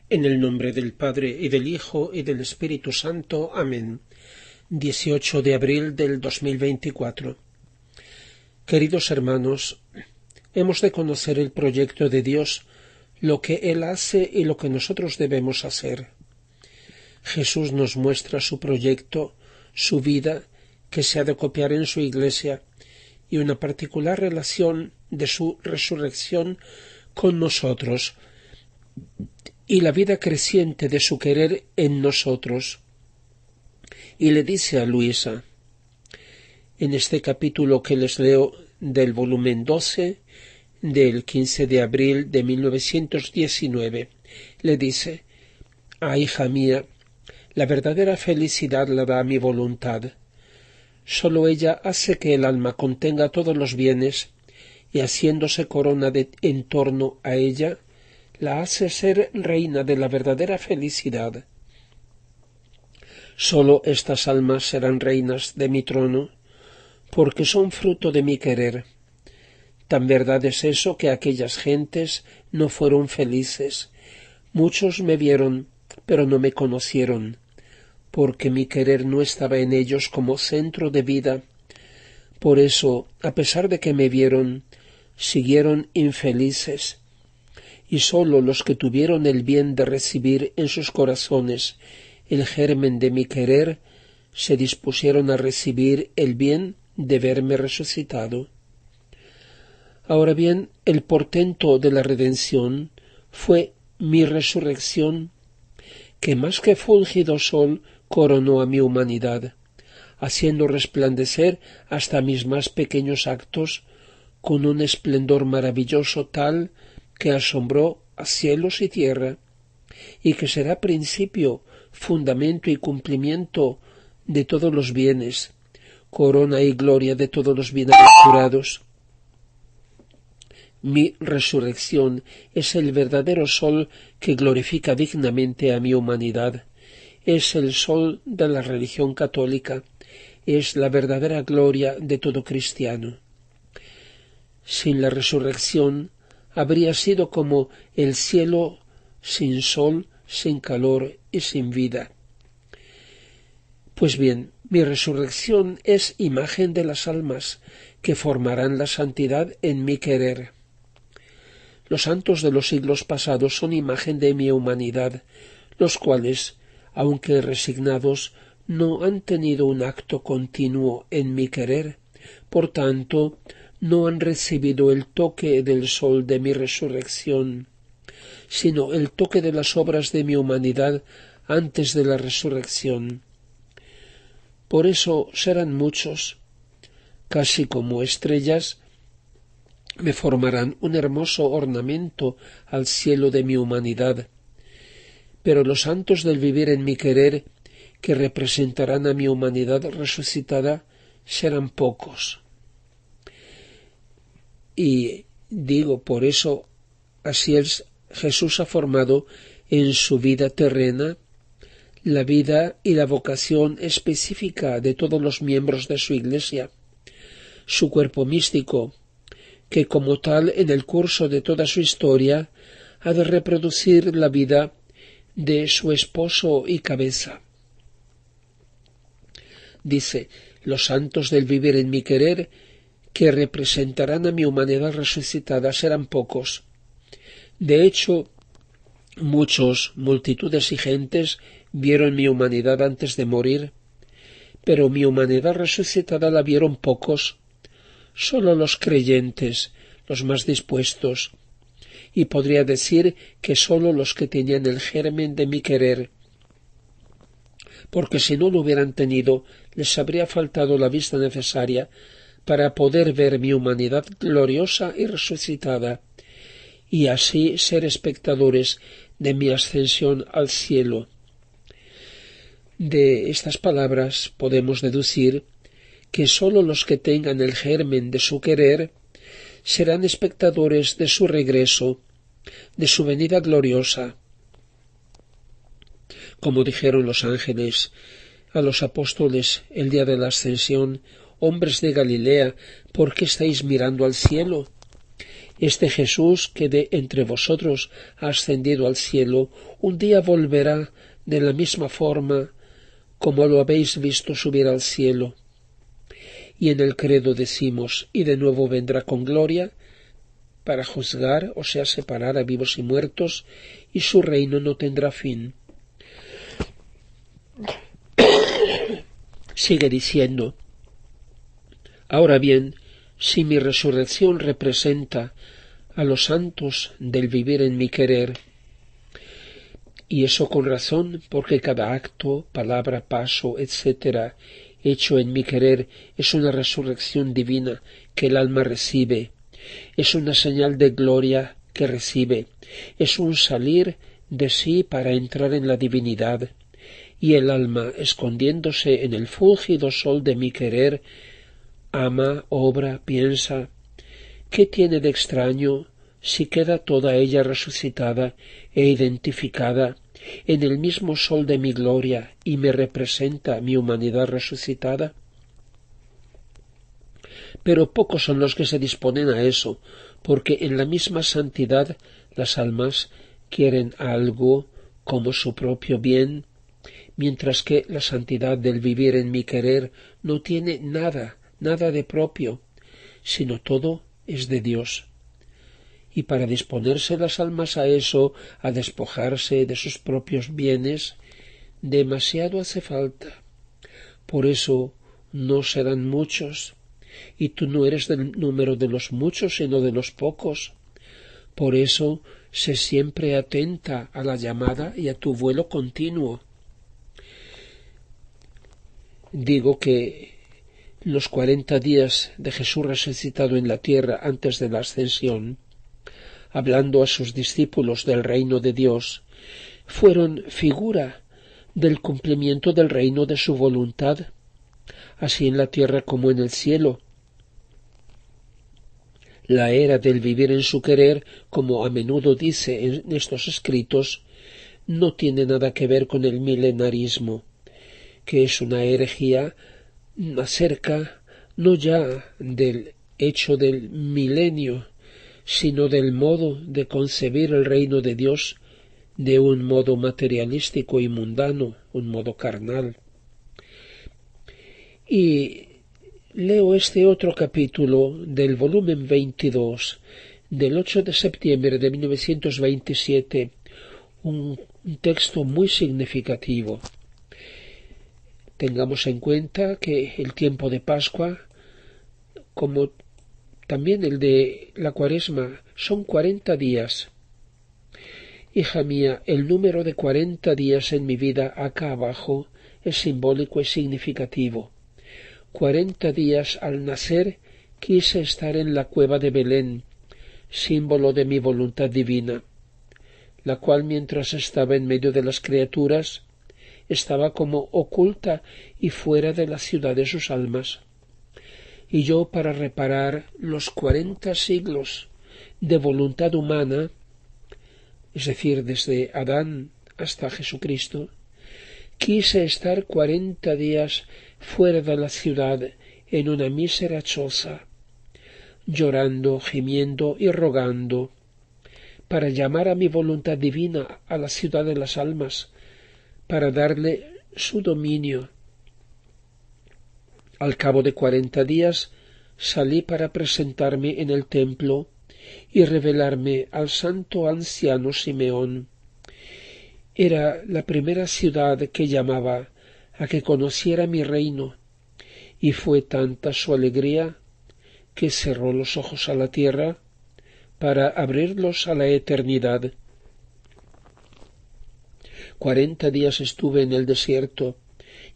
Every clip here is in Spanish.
En el nombre del Padre, y del Hijo, y del Espíritu Santo. Amén. 18 de abril del 2024. Queridos hermanos, hemos de conocer el proyecto de Dios, lo que Él hace y lo que nosotros debemos hacer. Jesús nos muestra su proyecto, su vida, que se ha de copiar en su Iglesia, y una particular relación de su resurrección con nosotros, y la vida creciente de su querer en nosotros. Y le dice a Luisa, en este capítulo que les leo del volumen 12, del 15 de abril de 1919, le dice: hija mía, la verdadera felicidad la da mi voluntad. Sólo ella hace que el alma contenga todos los bienes, y haciéndose corona en torno a ella, la hace ser reina de la verdadera felicidad. Sólo estas almas serán reinas de mi trono, porque son fruto de mi querer. Tan verdad es eso que aquellas gentes no fueron felices. Muchos me vieron, pero no me conocieron, porque mi querer no estaba en ellos como centro de vida. Por eso, a pesar de que me vieron, siguieron infelices. Y sólo los que tuvieron el bien de recibir en sus corazones el germen de mi querer, se dispusieron a recibir el bien de verme resucitado. Ahora bien, el portento de la redención fue mi resurrección, que más que fulgido sol coronó a mi humanidad, haciendo resplandecer hasta mis más pequeños actos con un esplendor maravilloso tal que asombró a cielos y tierra, y que será principio, fundamento y cumplimiento de todos los bienes, corona y gloria de todos los bienaventurados. Mi resurrección es el verdadero sol que glorifica dignamente a mi humanidad, es el sol de la religión católica, es la verdadera gloria de todo cristiano. Sin la resurrección habría sido como el cielo sin sol, sin calor y sin vida. Pues bien, mi resurrección es imagen de las almas que formarán la santidad en mi querer. Los santos de los siglos pasados son imagen de mi humanidad, los cuales, aunque resignados, no han tenido un acto continuo en mi querer, por tanto, no han recibido el toque del sol de mi resurrección, sino el toque de las obras de mi humanidad antes de la resurrección. Por eso serán muchos, casi como estrellas, me formarán un hermoso ornamento al cielo de mi humanidad. Pero los santos del vivir en mi querer, que representarán a mi humanidad resucitada, serán pocos. Y digo, por eso, así es, Jesús ha formado en su vida terrena la vida y la vocación específica de todos los miembros de su Iglesia, su cuerpo místico, que como tal en el curso de toda su historia ha de reproducir la vida de su esposo y cabeza. Dice: los santos del vivir en mi querer, que representarán a mi humanidad resucitada, serán pocos. De hecho, multitudes y gentes vieron mi humanidad antes de morir, pero mi humanidad resucitada la vieron pocos, sólo los creyentes, los más dispuestos, y podría decir que sólo los que tenían el germen de mi querer, porque si no lo hubieran tenido, les habría faltado la vista necesaria para poder ver mi humanidad gloriosa y resucitada, y así ser espectadores de mi ascensión al cielo. De estas palabras podemos deducir que sólo los que tengan el germen de su querer serán espectadores de su regreso, de su venida gloriosa. Como dijeron los ángeles a los apóstoles el día de la ascensión: hombres de Galilea, ¿por qué estáis mirando al cielo? Este Jesús que de entre vosotros ha ascendido al cielo, un día volverá de la misma forma como lo habéis visto subir al cielo. Y en el credo decimos, y de nuevo vendrá con gloria para juzgar, o sea, separar a vivos y muertos, y su reino no tendrá fin. Sigue diciendo, ahora bien, si mi resurrección representa a los santos del vivir en mi querer, y eso con razón, porque cada acto, palabra, paso, etc., hecho en mi querer es una resurrección divina que el alma recibe, es una señal de gloria que recibe, es un salir de sí para entrar en la divinidad, y el alma, escondiéndose en el fúlgido sol de mi querer, ama, obra, piensa. ¿Qué tiene de extraño si queda toda ella resucitada e identificada en el mismo sol de mi gloria y me representa mi humanidad resucitada? Pero pocos son los que se disponen a eso, porque en la misma santidad las almas quieren algo como su propio bien, mientras que la santidad del vivir en mi querer no tiene nada de propio, sino todo es de Dios. Y para disponerse las almas a eso, a despojarse de sus propios bienes, demasiado hace falta. Por eso no serán muchos, y tú no eres del número de los muchos, sino de los pocos. Por eso sé siempre atenta a la llamada y a tu vuelo continuo. Digo que los 40 días de Jesús resucitado en la tierra antes de la ascensión, hablando a sus discípulos del reino de Dios, fueron figura del cumplimiento del reino de su voluntad, así en la tierra como en el cielo. La era del vivir en su querer, como a menudo dice en estos escritos, no tiene nada que ver con el milenarismo, que es una herejía acerca no ya del hecho del milenio, sino del modo de concebir el reino de Dios de un modo materialístico y mundano, un modo carnal. Y leo este otro capítulo del volumen 22 del 8 de septiembre de 1927, un texto muy significativo. Tengamos en cuenta que el tiempo de Pascua, como también el de la Cuaresma, son 40 días. Hija mía, el número de 40 días en mi vida acá abajo es simbólico y significativo. 40 días al nacer quise estar en la cueva de Belén, símbolo de mi voluntad divina, la cual mientras estaba en medio de las criaturas, estaba como oculta y fuera de la ciudad de sus almas. Y yo, para reparar los 40 siglos de voluntad humana, es decir, desde Adán hasta Jesucristo, quise estar 40 días fuera de la ciudad en una mísera choza, llorando, gimiendo y rogando, para llamar a mi voluntad divina a la ciudad de las almas, para darle su dominio. Al cabo de 40 días salí para presentarme en el templo y revelarme al santo anciano Simeón. Era la primera ciudad que llamaba a que conociera mi reino, y fue tanta su alegría que cerró los ojos a la tierra para abrirlos a la eternidad. 40 días estuve en el desierto,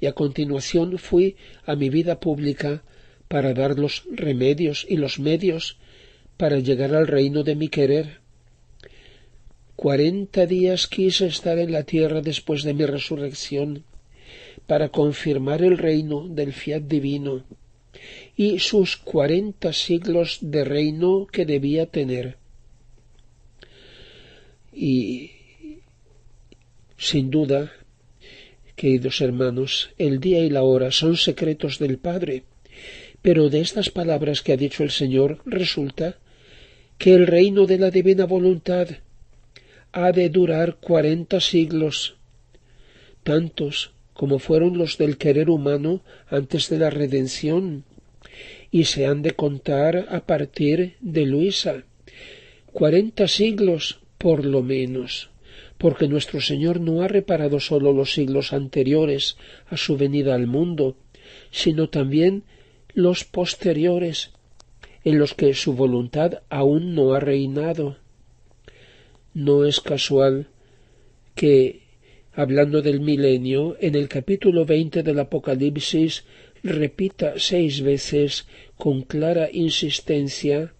y a continuación fui a mi vida pública para dar los remedios y los medios para llegar al reino de mi querer. 40 días quise estar en la tierra después de mi resurrección, para confirmar el reino del fiat divino y sus 40 siglos de reino que debía tener. Y, sin duda, queridos hermanos, el día y la hora son secretos del Padre, pero de estas palabras que ha dicho el Señor resulta que el reino de la divina voluntad ha de durar 40 siglos, tantos como fueron los del querer humano antes de la redención, y se han de contar a partir de Luisa. 40 siglos por lo menos, porque nuestro Señor no ha reparado sólo los siglos anteriores a su venida al mundo, sino también los posteriores, en los que su voluntad aún no ha reinado. No es casual que, hablando del milenio, en el capítulo 20 del Apocalipsis repita 6 veces con clara insistencia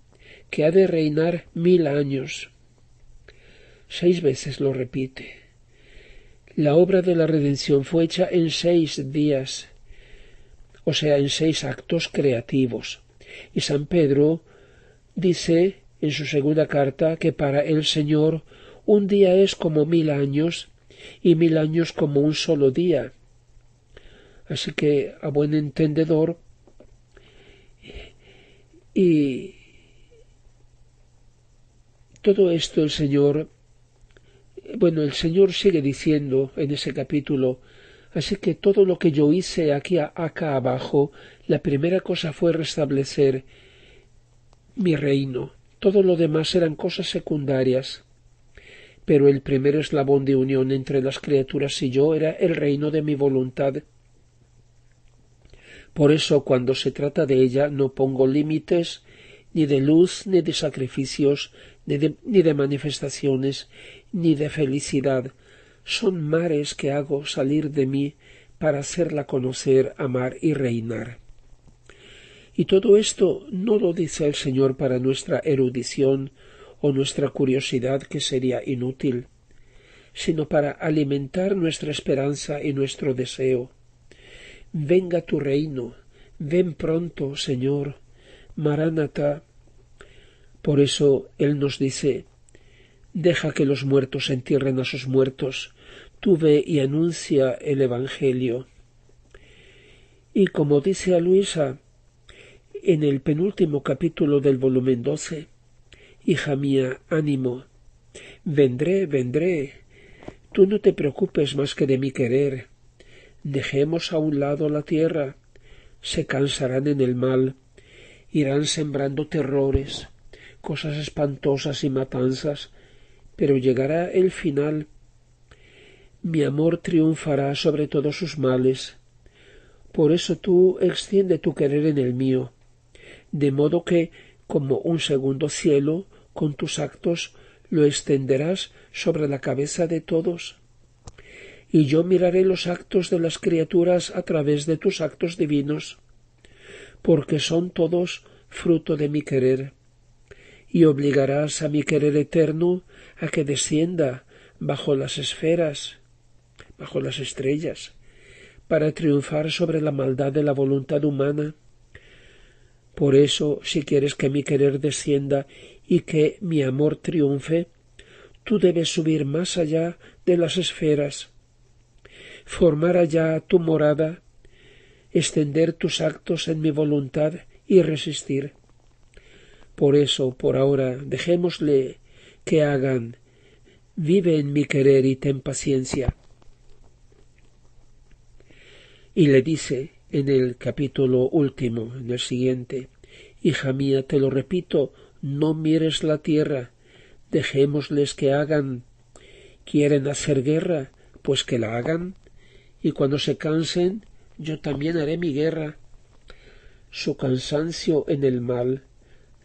que ha de reinar 1000 años. 6 veces lo repite. La obra de la redención fue hecha en 6 días, o sea, en 6 actos creativos. Y San Pedro dice en su segunda carta que para el Señor un día es como 1000 años y 1000 años como un solo día. Así que, a buen entendedor, y todo esto el Señor sigue diciendo en ese capítulo, así que todo lo que yo hice acá abajo, la primera cosa fue restablecer mi reino. Todo lo demás eran cosas secundarias. Pero el primer eslabón de unión entre las criaturas y yo era el reino de mi voluntad. Por eso, cuando se trata de ella, no pongo límites ni de luz, ni de sacrificios, ni de manifestaciones, ni de felicidad. Son mares que hago salir de mí para hacerla conocer, amar y reinar. Y todo esto no lo dice el Señor para nuestra erudición o nuestra curiosidad, que sería inútil, sino para alimentar nuestra esperanza y nuestro deseo. Venga tu reino, ven pronto, Señor, Maránata. Por eso Él nos dice, deja que los muertos entierren a sus muertos, tú ve y anuncia el Evangelio. Y como dice a Luisa en el penúltimo capítulo del volumen 12, hija mía, ánimo, vendré, tú no te preocupes más que de mi querer. Dejemos a un lado la tierra, se cansarán en el mal, irán sembrando terrores, cosas espantosas y matanzas, pero llegará el final. Mi amor triunfará sobre todos sus males. Por eso tú extiende tu querer en el mío, de modo que, como un segundo cielo, con tus actos lo extenderás sobre la cabeza de todos. Y yo miraré los actos de las criaturas a través de tus actos divinos, porque son todos fruto de mi querer, y obligarás a mi querer eterno a que descienda bajo las esferas, bajo las estrellas, para triunfar sobre la maldad de la voluntad humana. Por eso, si quieres que mi querer descienda y que mi amor triunfe, tú debes subir más allá de las esferas, formar allá tu morada, extender tus actos en mi voluntad y resistir. Por eso, por ahora, dejémosle que hagan, vive en mi querer y ten paciencia. Y le dice en el capítulo último, en el siguiente, hija mía, te lo repito, no mires la tierra, dejémosles que hagan. ¿Quieren hacer guerra? Pues que la hagan, y cuando se cansen, yo también haré mi guerra. Su cansancio en el mal,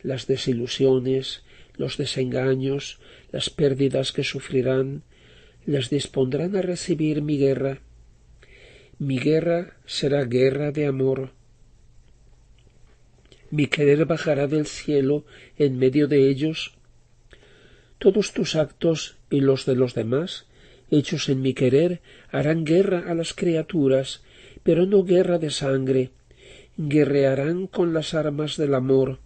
las desilusiones, los desengaños, las pérdidas que sufrirán, les dispondrán a recibir mi guerra. Mi guerra será guerra de amor. Mi querer bajará del cielo en medio de ellos. Todos tus actos y los de los demás, hechos en mi querer, harán guerra a las criaturas, pero no guerra de sangre. Guerrearán con las armas del amor,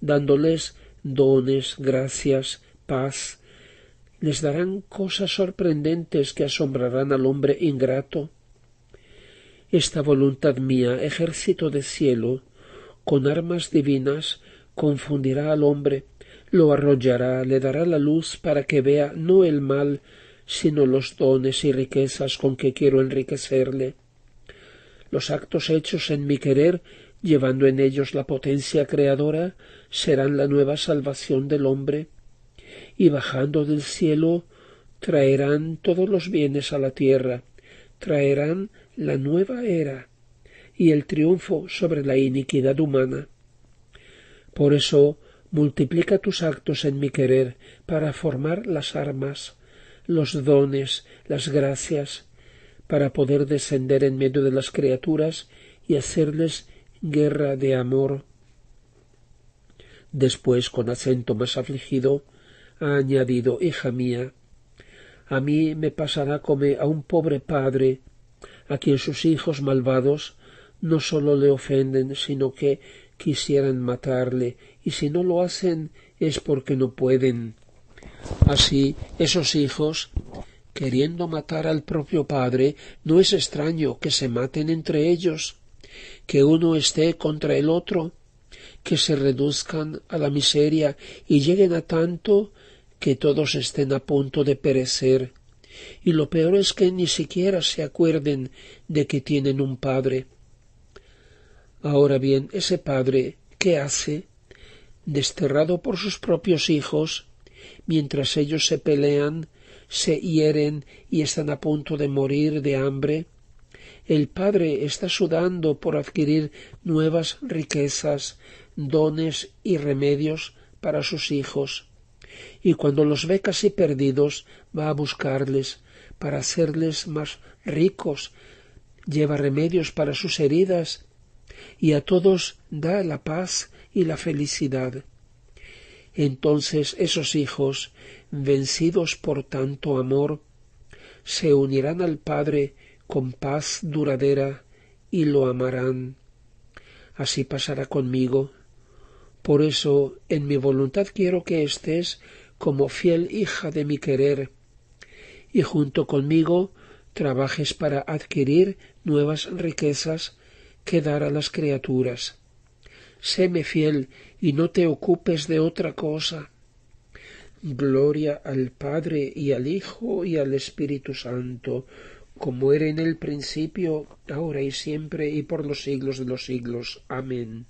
dándoles dones, gracias, paz. Les darán cosas sorprendentes que asombrarán al hombre ingrato. Esta voluntad mía, ejército de cielo, con armas divinas, confundirá al hombre, lo arrollará, le dará la luz para que vea no el mal, sino los dones y riquezas con que quiero enriquecerle. Los actos hechos en mi querer, llevando en ellos la potencia creadora, serán la nueva salvación del hombre, y bajando del cielo traerán todos los bienes a la tierra, traerán la nueva era y el triunfo sobre la iniquidad humana. Por eso, multiplica tus actos en mi querer para formar las armas, los dones, las gracias, para poder descender en medio de las criaturas y hacerles guerra de amor. Después, con acento más afligido, ha añadido: hija mía, a mí me pasará como a un pobre padre, a quien sus hijos malvados no sólo le ofenden, sino que quisieran matarle, y si no lo hacen es porque no pueden. Así, esos hijos, queriendo matar al propio padre, no es extraño que se maten entre ellos, que uno esté contra el otro, que se reduzcan a la miseria y lleguen a tanto que todos estén a punto de perecer. Y lo peor es que ni siquiera se acuerden de que tienen un padre. Ahora bien, ese padre, ¿qué hace? Desterrado por sus propios hijos, mientras ellos se pelean, se hieren y están a punto de morir de hambre, el padre está sudando por adquirir nuevas riquezas, dones y remedios para sus hijos, y cuando los ve casi perdidos va a buscarles para hacerles más ricos, lleva remedios para sus heridas y a todos da la paz y la felicidad. Entonces esos hijos, vencidos por tanto amor, se unirán al Padre con paz duradera y lo amarán. Así pasará conmigo. Por eso en mi voluntad quiero que estés como fiel hija de mi querer, y junto conmigo trabajes para adquirir nuevas riquezas que dar a las criaturas. Séme fiel y no te ocupes de otra cosa. Gloria al Padre y al Hijo y al Espíritu Santo, como era en el principio, ahora y siempre, y por los siglos de los siglos. Amén.